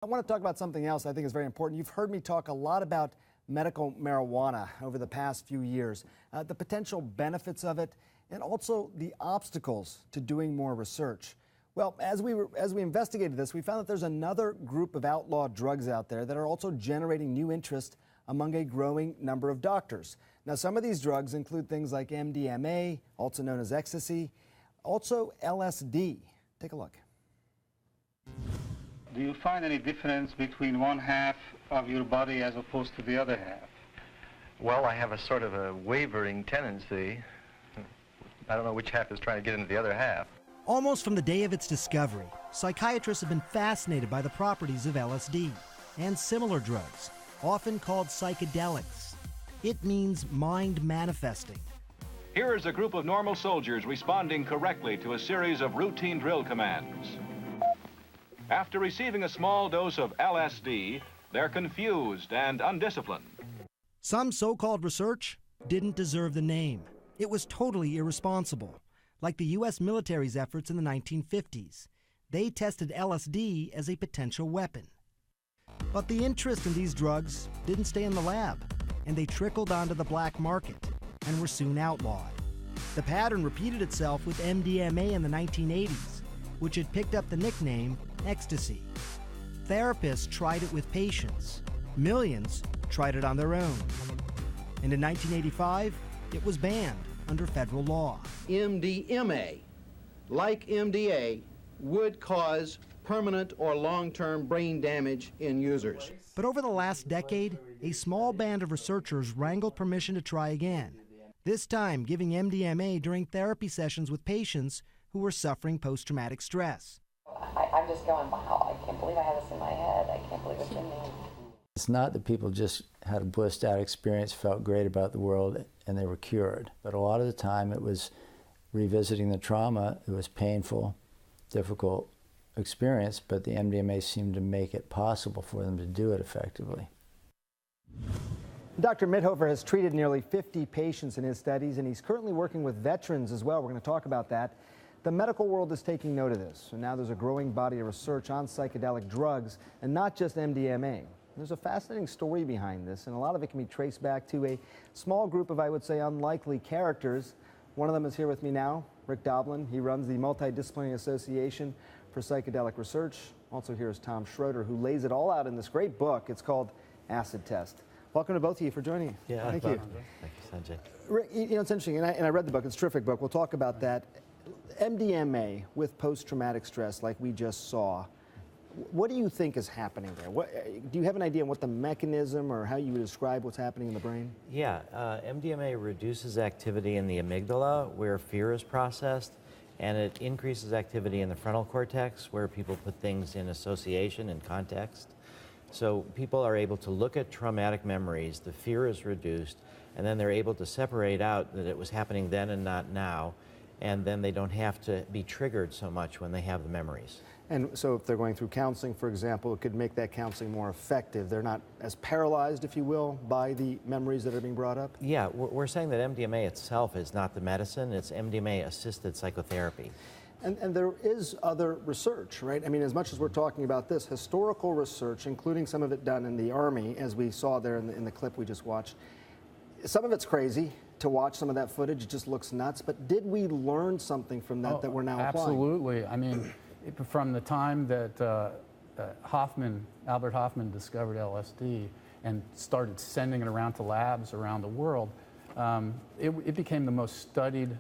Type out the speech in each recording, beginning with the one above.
I want to talk about something else I think is very important. You've heard me talk a lot about medical marijuana over the past few years, the potential benefits of it, and also the obstacles to doing more research. Well, as we investigated this, we found that there's another group of outlawed drugs out there that are also generating new interest among a growing number of doctors. Now, some of these drugs include things like MDMA, also known as ecstasy, also LSD. Take a look. Do you find any difference between one half of your body as opposed to the other half? Well, I have a sort of a wavering tendency. I don't know which half is trying to get into the other half. Almost from the day of its discovery, psychiatrists have been fascinated by the properties of LSD and similar drugs, often called psychedelics. It means mind manifesting. Here is a group of normal soldiers responding correctly to a series of routine drill commands. After receiving a small dose of LSD, they're confused and undisciplined. Some so-called research didn't deserve the name. It was totally irresponsible, like the U.S. military's efforts in the 1950s. They tested LSD as a potential weapon. But the interest in these drugs didn't stay in the lab, and they trickled onto the black market and were soon outlawed. The pattern repeated itself with MDMA in the 1980s, which had picked up the nickname ecstasy. Therapists tried it with patients. Millions tried it on their own. And in 1985, it was banned under federal law. MDMA, like MDA, would cause permanent or long-term brain damage in users. But over the last decade, a small band of researchers wrangled permission to try again, this time giving MDMA during therapy sessions with patients who were suffering post-traumatic stress. I'm just going, wow, I can't believe I had this in my head. I can't believe it's in me. It's not that people just had a blissed out experience, felt great about the world, and they were cured. But a lot of the time it was revisiting the trauma. It was painful, difficult experience, but the MDMA seemed to make it possible for them to do it effectively. Dr. Mithoefer has treated nearly 50 patients in his studies, and he's currently working with veterans as well. We're going to talk about that. The medical world is taking note of this, and now there's a growing body of research on psychedelic drugs, and not just MDMA. There's a fascinating story behind this, and a lot of it can be traced back to a small group of, I would say, unlikely characters. One of them is here with me now, Rick Doblin. He runs the Multidisciplinary Association for Psychedelic Research. Also here is Tom Schroeder, who lays it all out in this great book. It's called Acid Test. Welcome to both of you for joining me. Yeah, thank you. Thank you, Sanjay. Rick, you know, it's interesting, and I read the book. It's a terrific book. We'll talk about that. MDMA with post-traumatic stress, like we just saw, what do you think is happening there? Do you have an idea on what the mechanism or how you would describe what's happening in the brain? Yeah, MDMA reduces activity in the amygdala, where fear is processed, and it increases activity in the frontal cortex, where people put things in association and context. So people are able to look at traumatic memories, the fear is reduced, and then they're able to separate out that it was happening then and not now, and then they don't have to be triggered so much when they have the memories. And so if they're going through counseling, for example, it could make that counseling more effective. They're not as paralyzed, if you will, by the memories that are being brought up? Yeah, we're saying that MDMA itself is not the medicine, it's MDMA-assisted psychotherapy. And there is other research, right? I mean, as much as we're talking about this, historical research, including some of it done in the Army, as we saw there in the clip we just watched, some of it's crazy to watch. Some of that footage, it just looks nuts. But did we learn something from that that we're now applying? Absolutely. I mean, from the time that Albert Hoffman discovered LSD and started sending it around to labs around the world, it became the most studied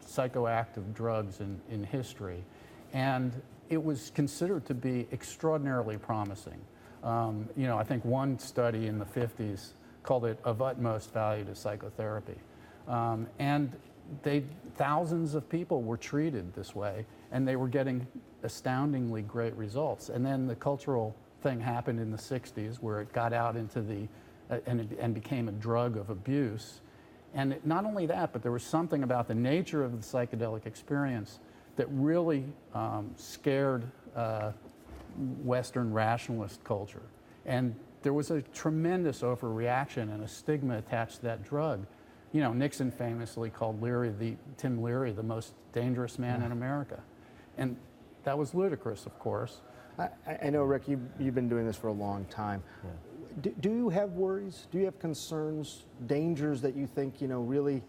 psychoactive drugs in history. And it was considered to be extraordinarily promising. You know, I think one study in the 50s called it of utmost value to psychotherapy. And thousands of people were treated this way, and they were getting astoundingly great results. And then the cultural thing happened in the 60s, where it got out into the, and became a drug of abuse. And not only that, but there was something about the nature of the psychedelic experience that really scared Western rationalist culture. And there was a tremendous overreaction and a stigma attached to that drug. You know, Nixon famously called Tim Leary the most dangerous man in America. And that was ludicrous, of course. I know, Rick, you've been doing this for a long time. Yeah. Do you have worries? Do you have concerns, dangers that you think, really,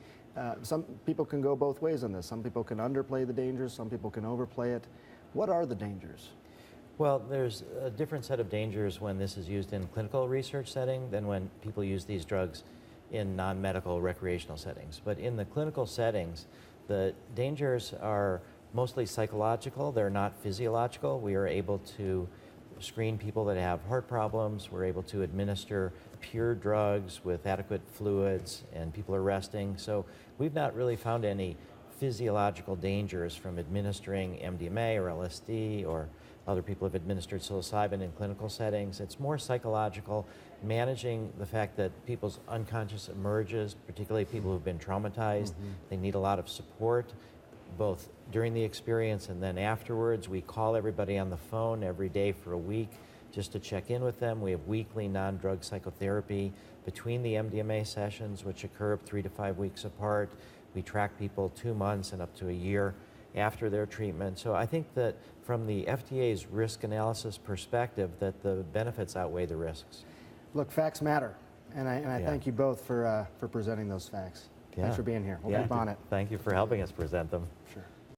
some people can go both ways on this. Some people can underplay the dangers, some people can overplay it. What are the dangers? Well, there's a different set of dangers when this is used in clinical research setting than when people use these drugs in non-medical recreational settings. But in the clinical settings, the dangers are mostly psychological. They're not physiological. We are able to screen people that have heart problems. We're able to administer pure drugs with adequate fluids, and people are resting. So we've not really found any physiological dangers from administering MDMA or LSD, or other people have administered psilocybin in clinical settings. It's more psychological, managing the fact that people's unconscious emerges, particularly people who've been traumatized. They need a lot of support, both during the experience and then afterwards. We call everybody on the phone every day for a week just to check in with them. We have weekly non-drug psychotherapy between the MDMA sessions, which occur 3 to 5 weeks apart. We track people 2 months and up to a year after their treatment. So I think that from the FDA's risk analysis perspective, that the benefits outweigh the risks. Look, facts matter, and I thank you both for presenting those facts. Yeah. Thanks for being here. We'll keep on it. Thank you for helping us present them. Sure.